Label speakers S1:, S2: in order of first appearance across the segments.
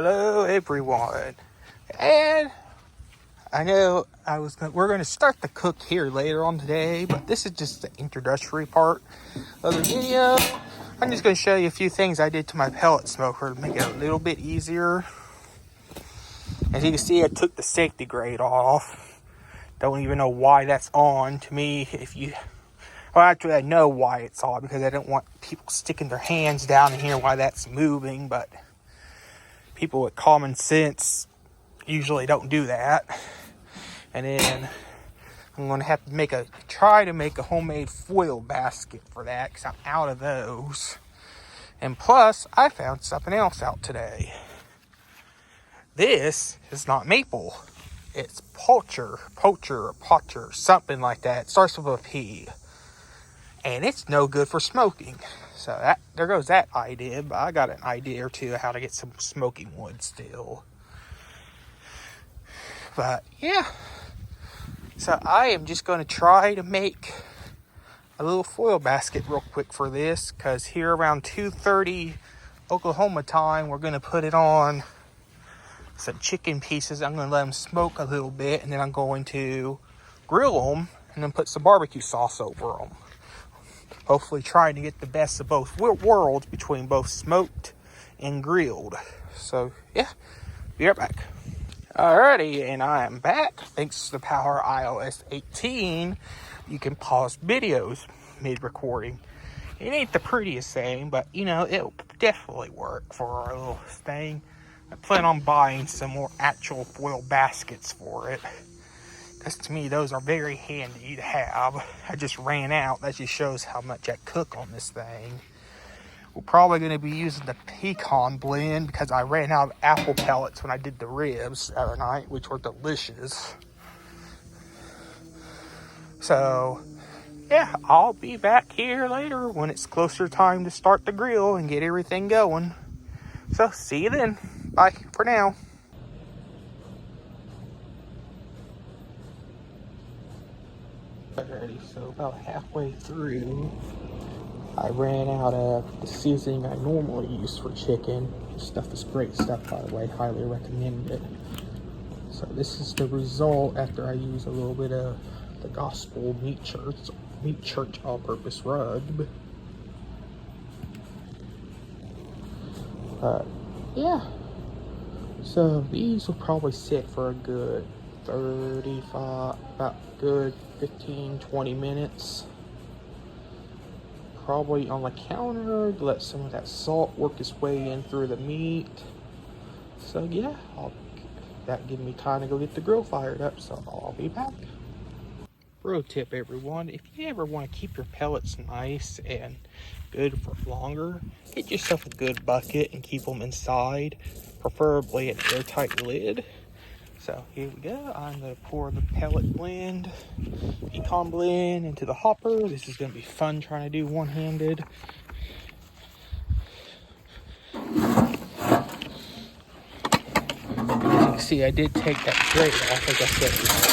S1: Hello everyone, and I know we're going to start the cook here later on today, but this is just the introductory part of the video. I'm just going to show you a few things I did to my pellet smoker to make it a little bit easier. As you can see, I took the safety grate off. Don't even know why that's on. To me, well, actually I know why it's on, because I don't want people sticking their hands down in here while that's moving, but people with common sense usually don't do that. And then I'm going to have to try to make a homemade foil basket for that, because I'm out of those. And plus, I found something else out today. This is not maple. It's poacher, something like that. It starts with a P. And it's no good for smoking. So there goes that idea. But I got an idea or two of how to get some smoking wood still. But yeah. So I am just going to try to make a little foil basket real quick for this. Because here around 2:30 Oklahoma time, we're going to put it on some chicken pieces. I'm going to let them smoke a little bit. And then I'm going to grill them. And then put some barbecue sauce over them. Hopefully trying to get the best of both worlds between both smoked and grilled. So, yeah, be right back. Alrighty, and I am back. Thanks to the power iOS 18, you can pause videos mid-recording. It ain't the prettiest thing, but, it'll definitely work for our little thing. I plan on buying some more actual foil baskets for it. Because to me, those are very handy to have. I just ran out. That just shows how much I cook on this thing. We're probably going to be using the pecan blend because I ran out of apple pellets when I did the ribs the other night, which were delicious. So, yeah, I'll be back here later when it's closer time to start the grill and get everything going. So, see you then. Bye for now. Alrighty, so about halfway through, I ran out of the seasoning I normally use for chicken. This stuff is great stuff, by the way, highly recommend it. So this is the result after I use a little bit of the Gospel Meat Church all-purpose rub. Yeah, so these will probably sit for a good 15-20 minutes. Probably on the counter to let some of that salt work its way in through the meat. So yeah, that give me time to go get the grill fired up, so I'll be back. Pro tip, everyone, if you ever want to keep your pellets nice and good for longer, get yourself a good bucket and keep them inside, preferably an airtight lid. So here we go. I'm going to pour the pellet blend, pecan blend into the hopper. This is going to be fun trying to do one-handed. As you can see, I did take that grate off, like I said before.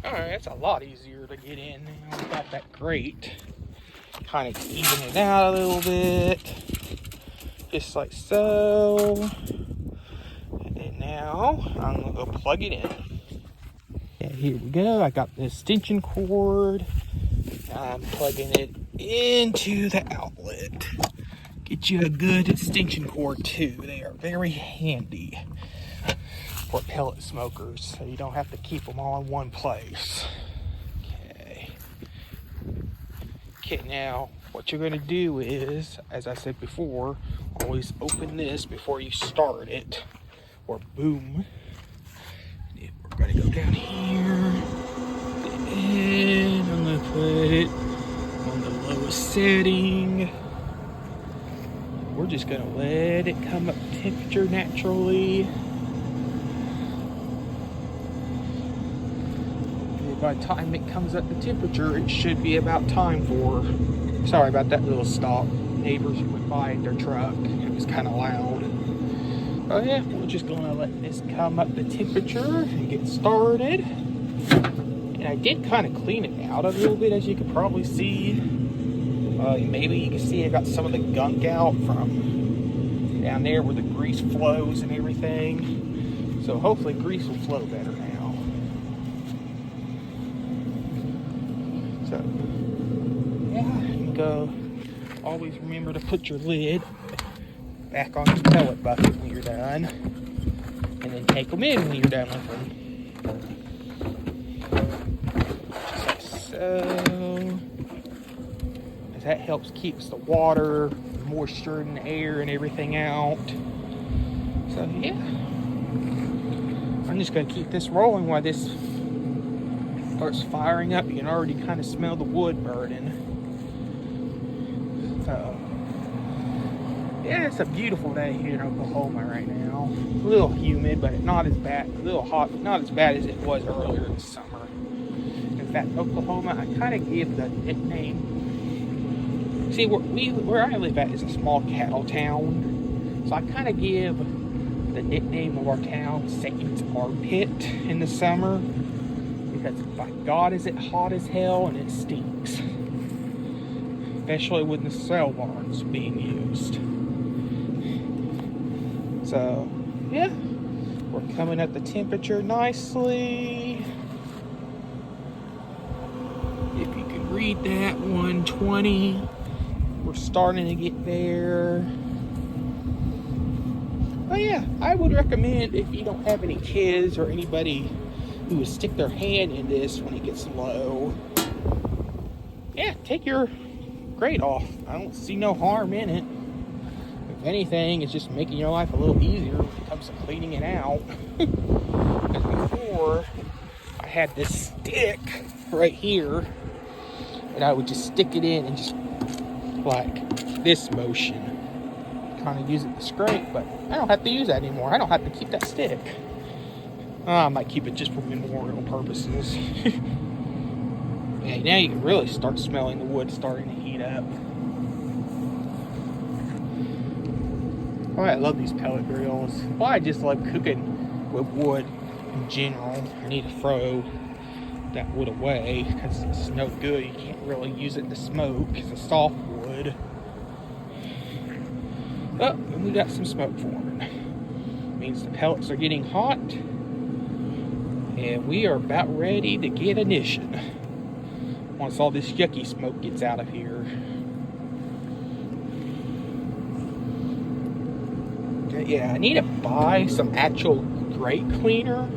S1: Alright, that's a lot easier to get in now without that grate. Kind of even it out a little bit. Just like so. And then now I'm gonna go plug it in. And here we go. I got the extension cord. I'm plugging it into the outlet. Get you a good extension cord too. They are very handy for pellet smokers, so you don't have to keep them all in one place. Okay, now what you're going to do is, as I said before, always open this before you start it, or boom. And we're going to go down here, and I'm going to put it on the lowest setting. We're just going to let it come up to temperature naturally. By the time it comes up to temperature, it should be about time for... Sorry about that little stop. Neighbors went by in their truck. It was kind of loud. Oh yeah, we're just going to let this come up to temperature and get started. And I did kind of clean it out a little bit, as you can probably see. Maybe you can see I got some of the gunk out from down there where the grease flows and everything. So hopefully grease will flow better now. So yeah, you go. Always remember to put your lid back on your pellet bucket when you're done, and then take them in when you're done with them. Just like so. As that helps keeps the water, the moisture in the air and everything out. So yeah. I'm just gonna keep this rolling while this starts firing up. You can already kind of smell the wood burning. So yeah, it's a beautiful day here in Oklahoma right now. A little humid, but not as bad. A little hot, but not as bad as it was earlier this summer. In fact, Oklahoma, I kind of give the nickname. See, where I live at is a small cattle town, so I kind of give the nickname of our town Satan's Armpit in the summer, because by God is it hot as hell and it stinks, especially when the cell barn's being used. So yeah, we're coming up the temperature nicely. If you can read that, 120. We're starting to get there. Oh yeah, I would recommend, if you don't have any kids or anybody who would stick their hand in this when it gets low, yeah, take your grate off. I don't see no harm in it. If anything, it's just making your life a little easier when it comes to cleaning it out. Because before, I had this stick right here, and I would just stick it in and just like this motion, kind of use it to scrape, but I don't have to use that anymore. I don't have to keep that stick. I might keep it just for memorial purposes. Yeah, now you can really start smelling the wood starting to heat up. Oh, I love these pellet grills. Well, I just love cooking with wood in general. I need to throw that wood away because it's no good. You can't really use it to smoke. It's a soft wood. Oh, and we got some smoke forming. Means the pellets are getting hot, and we are about ready to get ignition once all this yucky smoke gets out of here. Yeah, I need to buy some actual grate cleaner,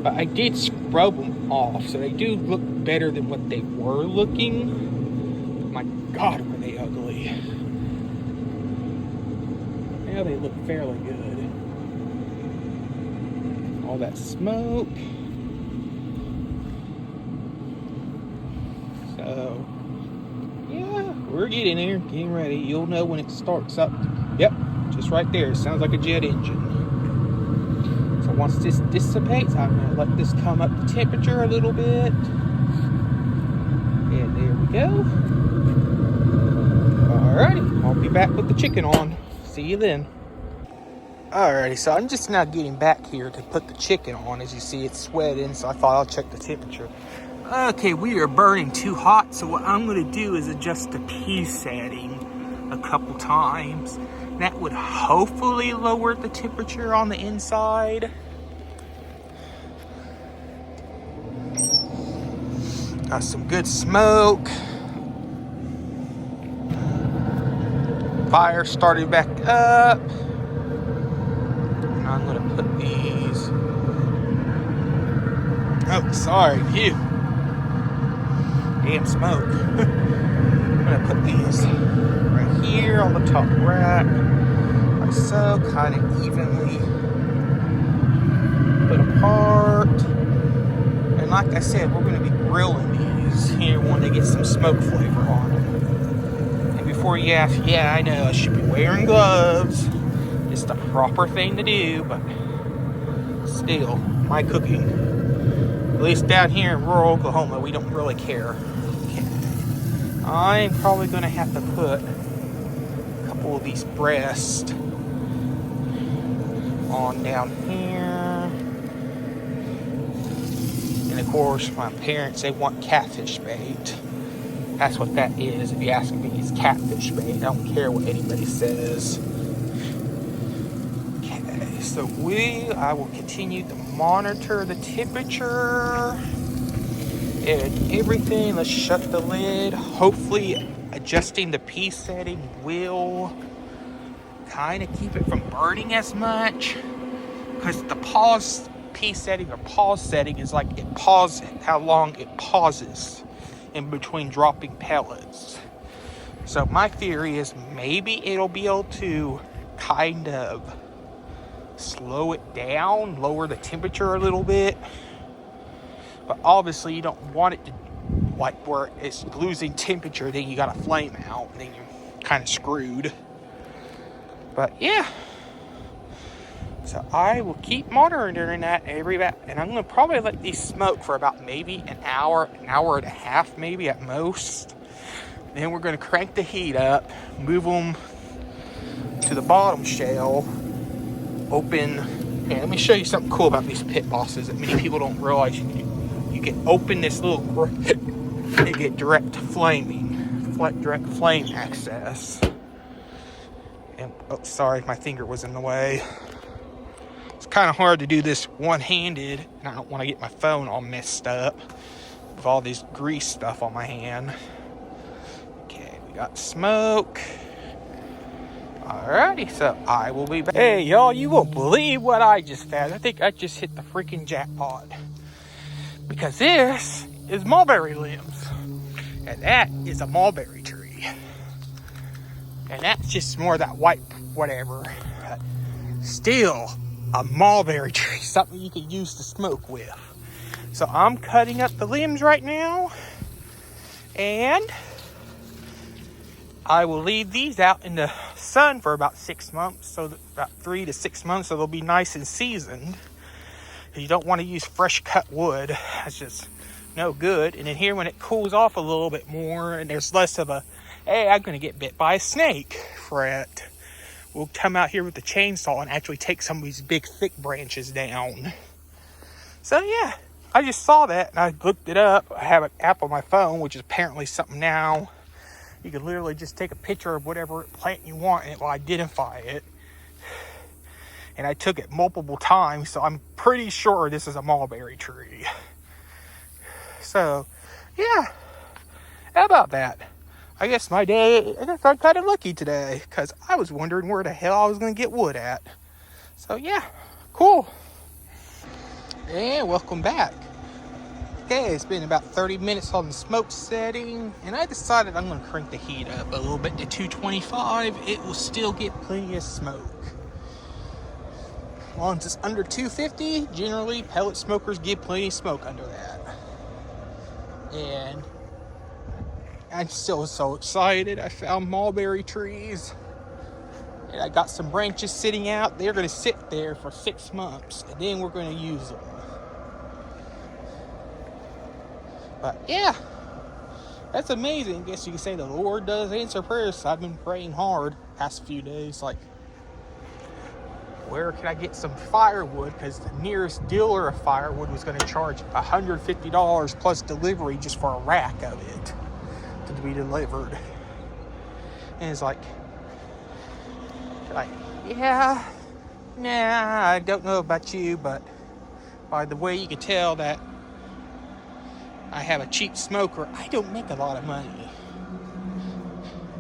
S1: but I did scrub them off, so they do look better than what they were looking. My God, were they ugly. Now they look fairly good. All that smoke. So, yeah, we're getting there, getting ready. You'll know when it starts up. Yep, just right there. It sounds like a jet engine. So once this dissipates, I'm going to let this come up to temperature a little bit. And there we go. Alrighty, I'll be back with the chicken on. See you then. Alrighty, so I'm just now getting back here to put the chicken on. As you see, it's sweating, so I thought I'll check the temperature. Okay, we are burning too hot, so what I'm going to do is adjust the P setting a couple times. That would hopefully lower the temperature on the inside. Got some good smoke. Fire started back up. And I'm going to put these... Oh, sorry, you. Damn smoke. I'm going to put these right here on the top rack. Like so, kind of evenly put apart. And like I said, we're going to be grilling these here when they get some smoke flavor on them. And before you ask, yeah, I know I should be wearing gloves. It's the proper thing to do, but still, my cooking, at least down here in rural Oklahoma, we don't really care. I'm probably going to have to put a couple of these breasts on down here. And of course, my parents, they want catfish bait. That's what that is, if you ask me. It's catfish bait. I don't care what anybody says. Okay, so I will continue to monitor the temperature and everything. Let's shut the lid. Hopefully adjusting the P setting will kind of keep it from burning as much, because the pause P setting or pause setting is like it pauses how long it pauses in between dropping pellets. So my theory is maybe it'll be able to kind of slow it down, lower the temperature a little bit. But obviously you don't want it to, like, where it's losing temperature, then you got a flame out, and then you're kind of screwed. But yeah, so I will keep monitoring that and I'm going to probably let these smoke for about maybe an hour and a half, maybe at most. Then we're going to crank the heat up, move them to the bottom shell, open. Hey, let me show you something cool about these pit bosses that many people don't realize. You can open this little grate and get direct flame access. And, oh, sorry, my finger was in the way. It's kind of hard to do this one-handed, and I don't want to get my phone all messed up with all this grease stuff on my hand. Okay, we got smoke. Alrighty, so I will be back. Hey, y'all, you won't believe what I just found. I think I just hit the freaking jackpot. Because this is mulberry limbs. And that is a mulberry tree. And that's just more of that white whatever. But still a mulberry tree. Something you can use to smoke with. So I'm cutting up the limbs right now. And I will leave these out in the sun for about 6 months. So about 3 to 6 months. So they'll be nice and seasoned. You don't want to use fresh cut wood. That's just no good. And then here, when it cools off a little bit more and there's less of a, hey, I'm going to get bit by a snake fret, we'll come out here with the chainsaw and actually take some of these big thick branches down. So yeah, I just saw that and I looked it up. I have an app on my phone, which is apparently something now. You can literally just take a picture of whatever plant you want and it will identify it. And I took it multiple times, so I'm pretty sure this is a mulberry tree. So, yeah. How about that? I guess I got kind of lucky today, because I was wondering where the hell I was going to get wood at. So, yeah. Cool. And welcome back. Okay, it's been about 30 minutes on the smoke setting, and I decided I'm going to crank the heat up a little bit to 225. It will still get plenty of smoke. As long as it's under 250, generally pellet smokers give plenty of smoke under that. And I'm still so excited. I found mulberry trees. And I got some branches sitting out. They're going to sit there for 6 months. And then we're going to use them. But yeah, that's amazing. I guess you can say the Lord does answer prayers. So I've been praying hard past few days. Like, where can I get some firewood? Because the nearest dealer of firewood was going to charge $150 plus delivery just for a rack of it to be delivered. And it's like, yeah, nah, I don't know about you, but by the way you can tell that I have a cheap smoker, I don't make a lot of money.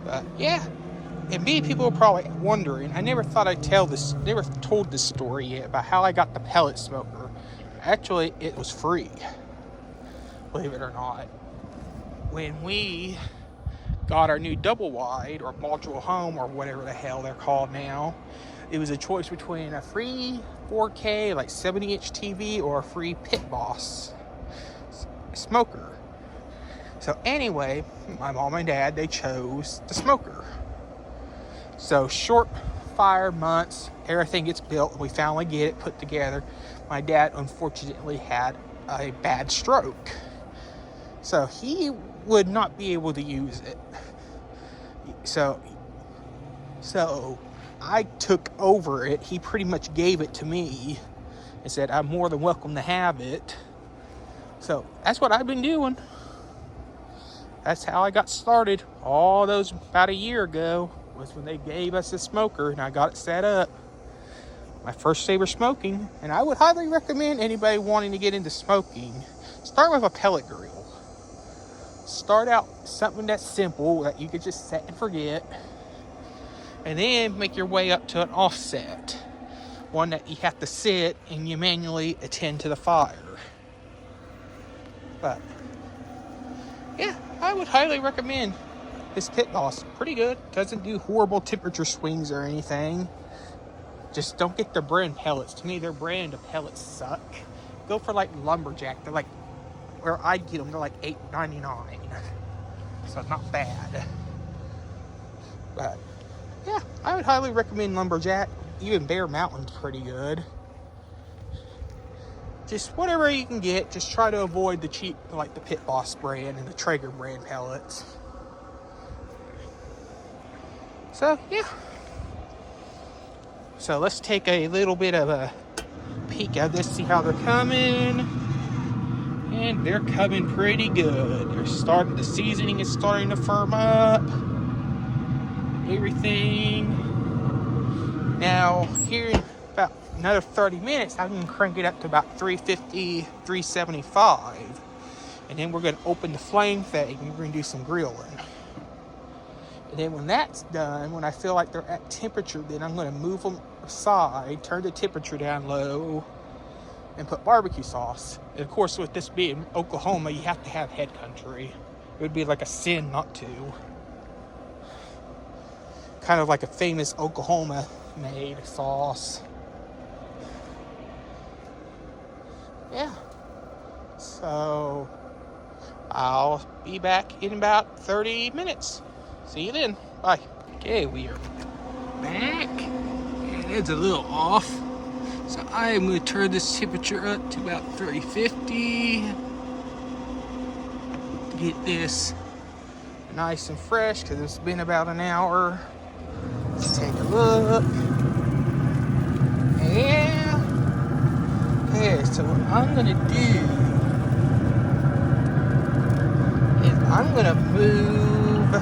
S1: But yeah. And many people are probably wondering, I never thought I'd never told this story yet about how I got the pellet smoker. Actually, it was free. Believe it or not. When we got our new double wide or module home or whatever the hell they're called now, it was a choice between a free 4K, like 70-inch TV, or a free Pit Boss smoker. So anyway, my mom and dad, they chose the smoker. So short fire months, everything gets built, we finally get it put together. My dad unfortunately had a bad stroke, so he would not be able to use it. So I took over it. He pretty much gave it to me and said I'm more than welcome to have it. So that's what I've been doing. That's how I got started. All those about a year ago was when they gave us a smoker and I got it set up. My first ever smoking, and I would highly recommend anybody wanting to get into smoking, start with a pellet grill. Start out something that's simple that you could just set and forget, and then make your way up to an offset, one that you have to sit and you manually attend to the fire. But yeah, I would highly recommend this Pit Boss. Pretty good. Doesn't do horrible temperature swings or anything. Just don't get their brand pellets. To me, their brand of pellets suck. Go for like Lumberjack. They're like, where I get them, they're like $8.99. So it's not bad. But yeah, I would highly recommend Lumberjack. Even Bear Mountain's pretty good. Just whatever you can get, just try to avoid the cheap, like the Pit Boss brand and the Traeger brand pellets. So yeah. So let's take a little bit of a peek at this, see how they're coming. And they're coming pretty good. The seasoning is starting to firm up. Everything. Now, here in about another 30 minutes, I can crank it up to about 350, 375. And then we're going to open the flame thing and we're going to do some grilling. And then when that's done, when I feel like they're at temperature, then I'm going to move them aside, turn the temperature down low, and put barbecue sauce. And of course, with this being Oklahoma, you have to have head country. It would be like a sin not to. Kind of like a famous Oklahoma made sauce. Yeah. So I'll be back in about 30 minutes. See you then. Bye. Okay, we are back. And it's a little off. So I am going to turn this temperature up to about 350. To get this nice and fresh, because it's been about an hour. Let's take a look. And okay, so what I'm going to do is I'm going to move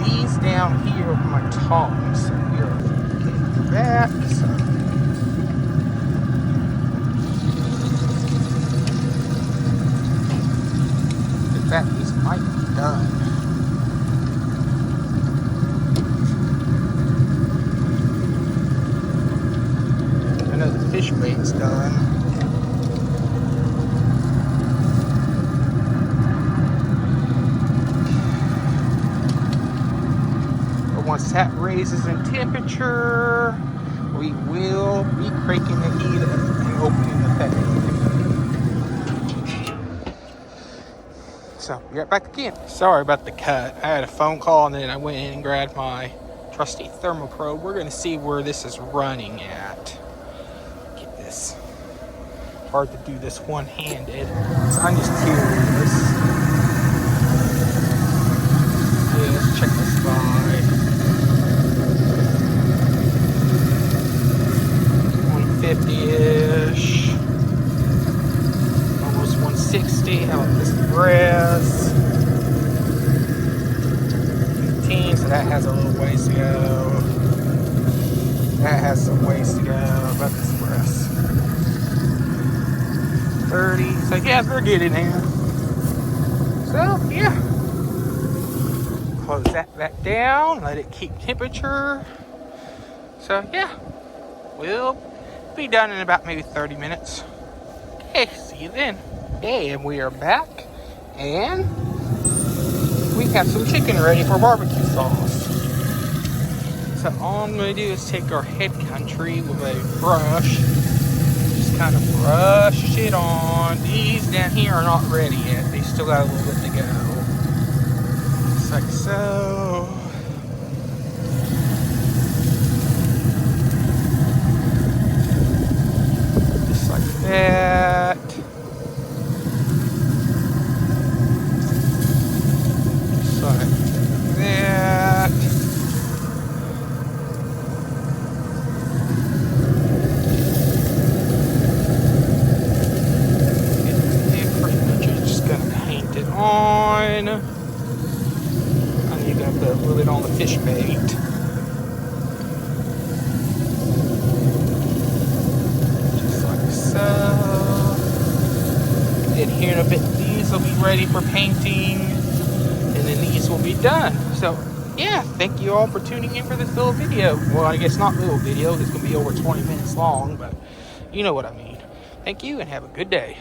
S1: these down here with my tongs. So here, get that. So that piece might be done. I know the fish bait's done. But once that raises in temperature, we will be cranking the heat up and opening the thing. So, be right back again. Sorry about the cut. I had a phone call and then I went in and grabbed my trusty thermal probe. We're going to see where this is running at. Get this. Hard to do this one-handed. So I'm just curious. Yeah, let's check this by. 150-ish. Almost 160. How about this breast? 15, so that has a little ways to go. That has some ways to go. About this breast. 30. So yeah, they're getting there. So yeah. Close that back down. Let it keep temperature. So yeah. We'll be done in about maybe 30 minutes. Okay, see you then. Okay, and we are back, and we have some chicken ready for barbecue sauce. So all I'm going to do is take our head country with a brush, just kind of brush it on. These down here are not ready yet. They still got a little bit to go. Just like so. Just like that. Like that. And pretty much just gonna paint it on. to rub it on the fish bait. Just like so. And here in a bit, these will be ready for painting, and then these will be done. So yeah, thank you all for tuning in for this little video. Well, I guess not little video, it's gonna be over 20 minutes long, but you know what I mean. Thank you and have a good day.